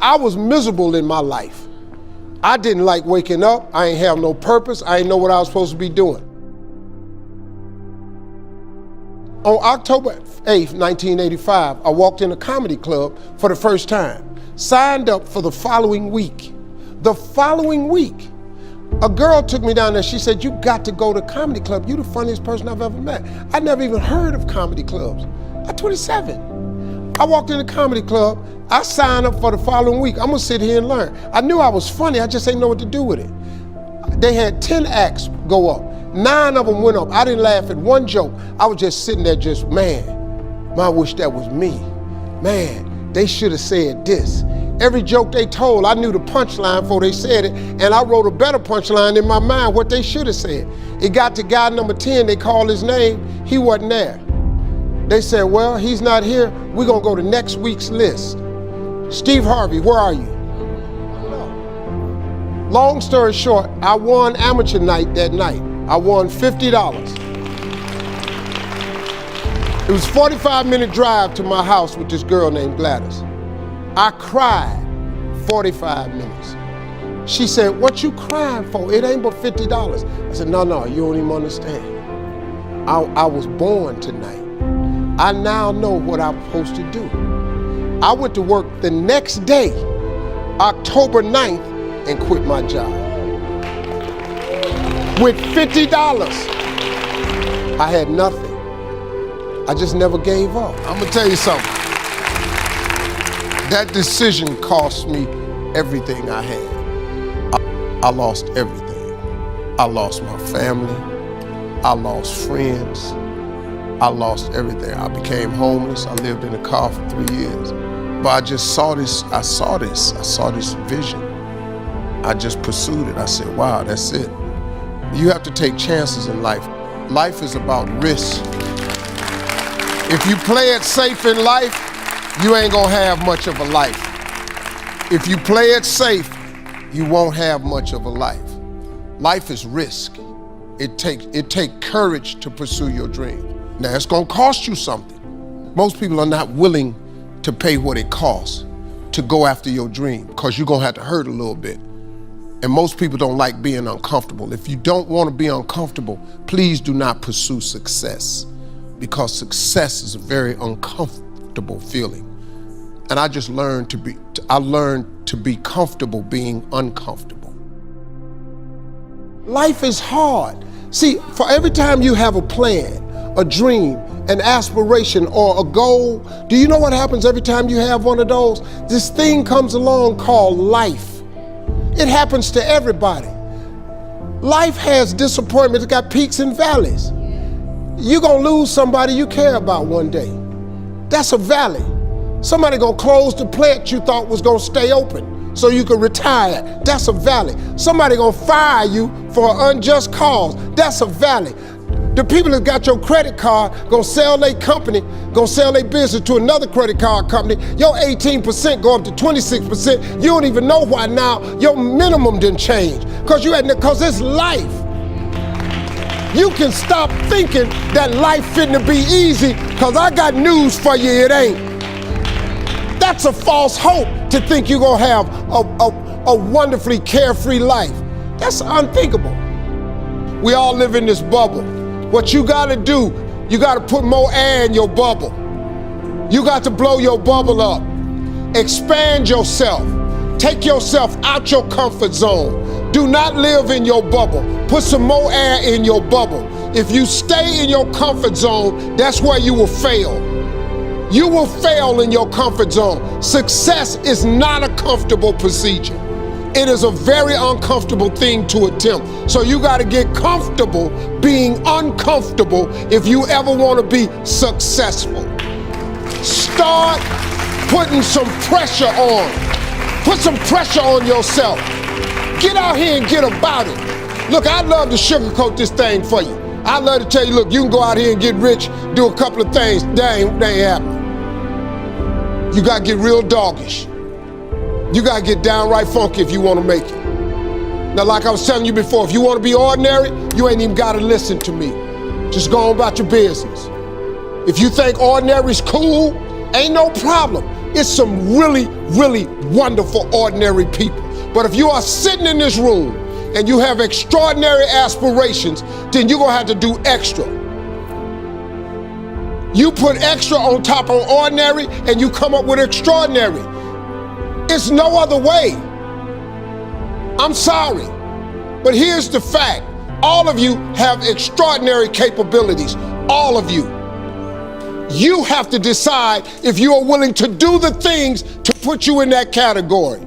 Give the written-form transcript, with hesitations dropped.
I was miserable in my life. I didn't like waking up. I ain't have no purpose. I ain't know what I was supposed to be doing. On October 8th, 1985, I walked in a comedy club for the first time. Signed up for the following week. The following week, a girl took me down there. She said, "You got to go to comedy club. You're the funniest person I've ever met." I never even heard of comedy clubs. I'm 27. I walked in the comedy club. I signed up for the following week. I'm gonna sit here and learn. I knew I was funny. I just didn't know what to do with it. They had 10 acts go up. 9 of them went up. I didn't laugh at one joke. I was just sitting there just, man, I wish that was me. Man, they should have said this. Every joke they told, I knew the punchline before they said it, and I wrote a better punchline in my mind, what they should have said. It got to guy number 10, they called his name, he wasn't there. They said, well, he's not here, we're gonna go to next week's list. Steve Harvey, where are you? Long story short, I won amateur night that night. I won $50. It was a 45-minute drive to my house with this girl named Gladys. I cried 45 minutes. She said, "What you crying for? It ain't but $50. I said, no, you don't even understand. I was born tonight. I now know what I'm supposed to do. I went to work the next day, October 9th, and quit my job. With $50, I had nothing. I just never gave up. I'm gonna tell you something. That decision cost me everything I had. I lost everything. I lost my family. I lost friends. I lost everything. I became homeless. I lived in a car for 3 years. But I just saw this, I saw this vision. I just pursued it. I said, wow, that's it. You have to take chances in life. Life is about risk. If you play it safe in life, you ain't gonna have much of a life. If you play it safe, you won't have much of a life. Life is risk. It takes courage to pursue your dream. Now it's gonna cost you something. Most people are not willing to pay what it costs to go after your dream, because you're gonna have to hurt a little bit. And most people don't like being uncomfortable. If you don't want to be uncomfortable, please do not pursue success, because success is a very uncomfortable feeling. And I just learned to be comfortable being uncomfortable. Life is hard. See, for every time you have a plan, a dream, an aspiration, or a goal, do you know what happens every time you have one of those? This thing comes along called life. It happens to everybody. Life has disappointment. It's got peaks and valleys. You're gonna lose somebody you care about one day. That's a valley. Somebody gonna close the plant you thought was gonna stay open so you could retire. That's a valley. Somebody gonna fire you for an unjust cause. That's a valley. The people that got your credit card gonna sell their company, gonna sell their business to another credit card company. Your 18% go up to 26%. You don't even know why now. Your minimum didn't change because it's life. You can stop thinking that life fitting to be easy, because I got news for you, it ain't. That's a false hope to think you're gonna have a wonderfully carefree life. That's unthinkable. We all live in this bubble. What you gotta do, you gotta put more air in your bubble. You got to blow your bubble up. Expand yourself. Take yourself out your comfort zone. Do not live in your bubble. Put some more air in your bubble. If you stay in your comfort zone, that's where you will fail. You will fail in your comfort zone. Success is not a comfortable procedure. It is a very uncomfortable thing to attempt. So you got to get comfortable being uncomfortable if you ever want to be successful. Start putting some pressure on. Put some pressure on yourself. Get out here and get about it. Look, I'd love to sugarcoat this thing for you. I'd love to tell you, look, you can go out here and get rich, do a couple of things. That ain't happening. You got to get real doggish. You gotta get downright funky if you wanna make it. Now, like I was telling you before, if you wanna be ordinary, you ain't even gotta listen to me. Just go on about your business. If you think ordinary's cool, ain't no problem. it's some really, really wonderful, ordinary people. But if you are sitting in this room and you have extraordinary aspirations, then you're gonna have to do extra. You put extra on top of ordinary and you come up with extraordinary. It's no other way. I'm sorry, but here's the fact. All of you have extraordinary capabilities, all of you. You have to decide if you are willing to do the things to put you in that category.